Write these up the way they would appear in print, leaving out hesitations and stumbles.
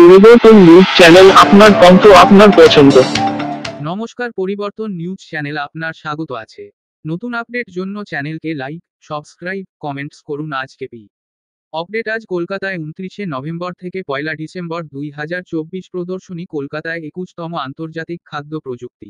পরিবর্তন news channel, আপনার কণ্ঠ, আপনার পছন্দ। নমস্কার, পরিবর্তন নিউজ চ্যানেল আপনার স্বাগত আছে। নতুন আপডেট জন্য চ্যানেলকে লাইক, সাবস্ক্রাইব, কমেন্টস করুন। আজকে আপডেট। আজ কলকাতায় 29শে নভেম্বর থেকে 1 ডিসেম্বর 2024 প্রদর্শনী। কলকাতায় 21তম আন্তর্জাতিক খাদ্য প্রযুক্তি।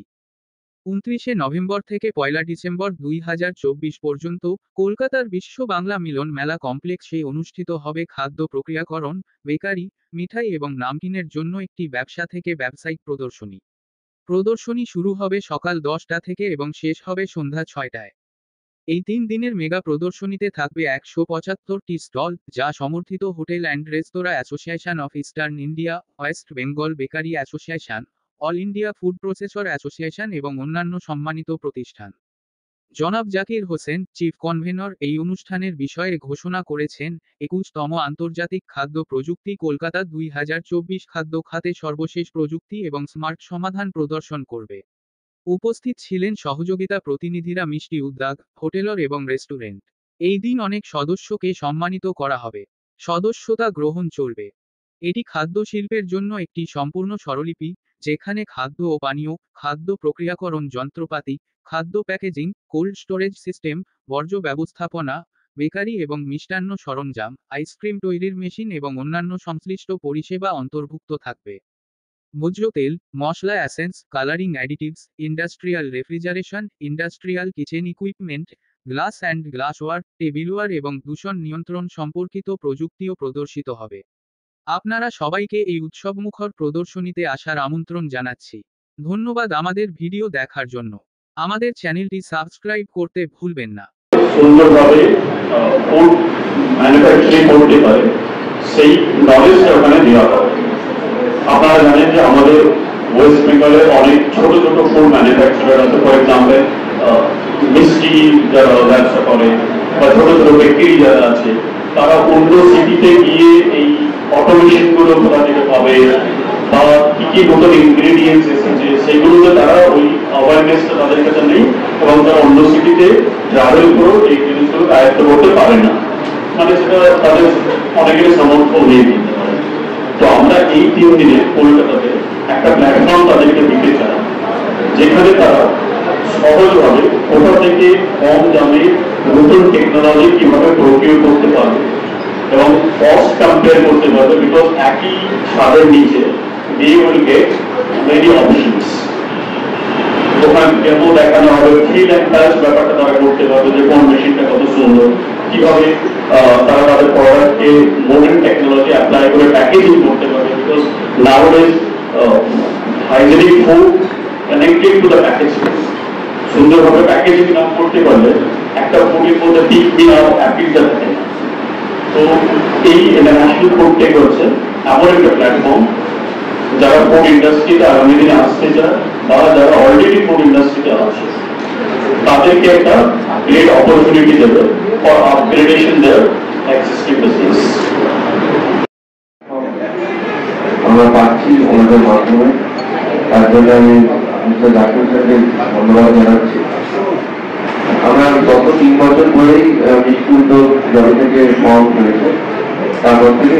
29শে নভেম্বর থেকে 1 ডিসেম্বর 2024 পর্যন্ত কলকাতার বিশ্ব বাংলা মিলন মেলা কমপ্লেক্সে অনুষ্ঠিত হবে খাদ্য প্রক্রিয়াকরণ, বেকারি, মিঠাই এবং নামকিনের জন্য একটি ব্যবসা থেকে ব্যবসায়িক প্রদর্শনী। প্রদর্শনী শুরু হবে সকাল 10টা থেকে এবং শেষ হবে সন্ধ্যা 6টায়। এই 3 দিনের মেগা প্রদর্শনীতে থাকবে 175টি স্টল, যা সমর্থিত hotel and restaurant association of eastern India, West Bengal bakery association, all India food processor association এবং অন্যান্য সম্মানিত প্রতিষ্ঠান। জনাব জাকির হোসেন, চিফ কনভেনর, এই অনুষ্ঠানের বিষয়ে ঘোষণা করেছেন, 21তম আন্তর্জাতিক খাদ্য প্রযুক্তি কলকাতা 2024 খাদ্য খাতে সর্বশেষ প্রযুক্তি এবং স্মার্ট সমাধান প্রদর্শন করবে। উপস্থিত ছিলেন সহযোগিতা প্রতিনিধিরা, মিষ্টি উদ্যোগ, হোটেলর এবং রেস্টুরেন্ট। এই দিন অনেক সদস্যকে সম্মানিত করা হবে। সদস্যতা গ্রহণ চলবে। এটি খাদ্য শিল্পের জন্য একটি সম্পূর্ণ স্বরলিপি, যেখানে খাদ্য ও পানীয়, খাদ্য প্রক্রিয়াকরণ যন্ত্রপাতি, খাদ্য প্যাকেজিং, কোল্ড স্টোরেজ সিস্টেম, বর্জ্য ব্যবস্থাপনা, বেকারি এবং মিষ্টান্ন সরঞ্জাম, আইসক্রিম তৈরির মেশিন এবং অন্যান্য সংশ্লিষ্ট পরিষেবা অন্তর্ভুক্ত থাকবে। ভোজ্য তেল, মশলা, essence, colouring additives, industrial refrigeration, industrial kitchen equipment, glass and glassware, tableware এবং দূষণ নিয়ন্ত্রণ সম্পর্কিত প্রযুক্তিও প্রদর্শিত হবে। আপনারা সবাইকে এই উৎসবমুখর প্রদর্শনীতে আসার আমন্ত্রণ জানাচ্ছি। ধন্যবাদ আমাদের ভিডিও দেখার জন্য। আমাদের চ্যানেলটি সাবস্ক্রাইব করতে ভুলবেন না। সুন্দরভাবে ফুড ম্যানুফ্যাকচারিং করতে পারে সেই নলেজটা ওখানে দেওয়া হবে। আপনারা জানেন যে আমাদের ওয়েস্ট বেঙ্গলে অনেক ছোট ছোট ফুড ম্যানুফ্যাকচারার আছে। ফর এক্সাম্পল মিষ্টি যারা ব্যবসা করে বা ছোট ছোট বেকারি যারা আছে, তারা অন্য সিটিতে গিয়ে এই অটোমেশন গুলো কোথা থেকে পাবে বা কি কি নতুন ইনগ্রেডিয়েন্টস এসেছে সেগুলোতে তারা ওই অ্যাওয়ারনেসটা তাদের কাছে নেই এবং তারা অন্য সিটিতে ট্রাভেল করেও এই জিনিসগুলো আয়ত্ত করতে পারে না, মানে সেটা তাদের অনেকের সামর্থ্য নেই দিতে পারে। তো আমরা এই 3 দিনে কলকাতাতে একটা প্ল্যাটফর্ম তাদেরকে দিতে চাই, যেখানে তারা সহজভাবে কোথা থেকে কম দামে নতুন টেকনোলজি কিভাবে প্রক্রিয়া করতে পারবে এবং কস্ট কম্পেয়ার করতে পারবে। বিকজ একই স্বাদের নিচে they will get many options। ওখানে ডেমো দেখানো হবে, ফিল অ্যান্ড টাচ ব্যাপারটা তারা করতে পারবে, যে কোন মেশিনটা কত সুন্দর, কিভাবে তারা তাদের প্রোডাক্টকে মডার্ন টেকনোলজি অ্যাপ্লাই করে প্যাকেজিং করতে পারবে। Because নাউডেজ hygienic food connected to the packaging, সুন্দরভাবে প্যাকেজিং না করতে পারলে একটা ফুডের মধ্যে টিকবি আর অ্যাপিলটা থাকে। তো এই ইন্টারন্যাশনাল ফুড টেক হচ্ছে এমন একটা প্ল্যাটফর্ম, যারা ফুড ইন্ডাস্ট্রিতে আগামী দিনে আসতে চায় বা যারা অলরেডি ফুড ইন্ডাস্ট্রিতে আছে, তাদেরকে একটা গ্রেট অপরচুনিটি দেবে for upgradation their existing business. আমরা পাচ্ছি ওনাদের মাধ্যমে, তার জন্য আমি মিস্টার জাকির স্যারকে ধন্যবাদ জানাচ্ছি। আমরা গত 3 বছর ধরেই মিষ্টি উদ্যোগ যবে থেকে ফর্ম হয়েছে, তারপর থেকে